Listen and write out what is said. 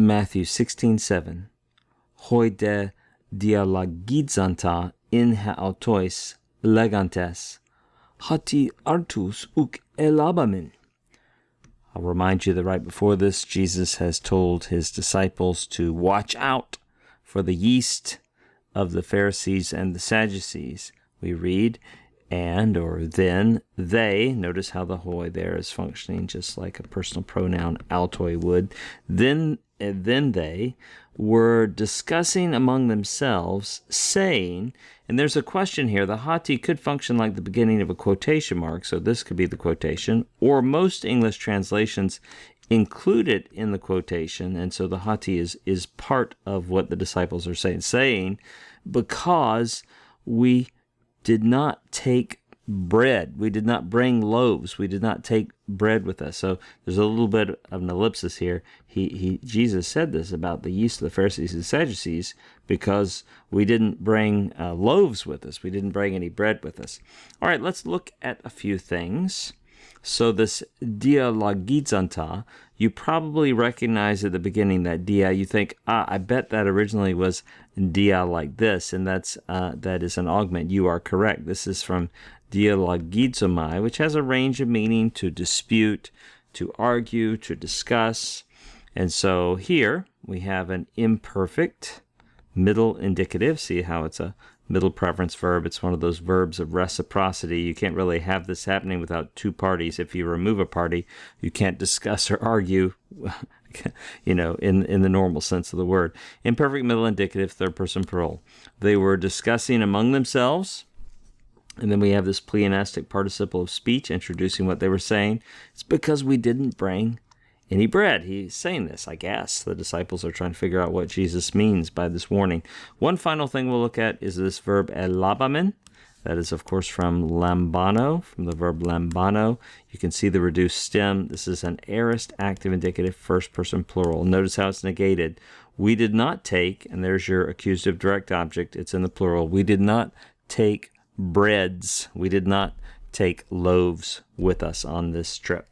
Matthew 16:7. Hoi de dialogizanta in haautois legantes, hati artus uk elabamin. I'll remind you that right before this, Jesus has told his disciples to watch out for the yeast of the Pharisees and the Sadducees. We read, then they, notice how the hoi there is functioning just like a personal pronoun altoi would, then they were discussing among themselves, saying, and there's a question here, the hati could function like the beginning of a quotation mark, so this could be the quotation, or most English translations include it in the quotation, and so the hati is part of what the disciples are saying, because we did not take bread. We did not bring loaves. We did not take bread with us. So there's a little bit of an ellipsis here. Jesus said this about the yeast of the Pharisees and Sadducees because we didn't bring loaves with us. We didn't bring any bread with us. All right, let's look at a few things. So this dialogizanta, you probably recognize at the beginning that dia. You think, I bet that originally was dia like this, and that is an augment. You are correct. This is from dialogizomai, which has a range of meaning: to dispute, to argue, to discuss. And so here we have an imperfect middle indicative. See how it's a middle preference verb. It's one of those verbs of reciprocity. You can't really have this happening without two parties. If you remove a party, you can't discuss or argue, in the normal sense of the word. Imperfect middle indicative, third person plural. They were discussing among themselves. And then we have this pleonastic participle of speech introducing what they were saying. It's because we didn't bring any bread. He's saying this, I guess. The disciples are trying to figure out what Jesus means by this warning. One final thing we'll look at is this verb elabamin. That is, of course, from lambano, from the verb lambano. You can see the reduced stem. This is an aorist active indicative, first person plural. Notice how it's negated. We did not take, and there's your accusative direct object. It's in the plural. We did not take breads. We did not take loaves with us on this trip.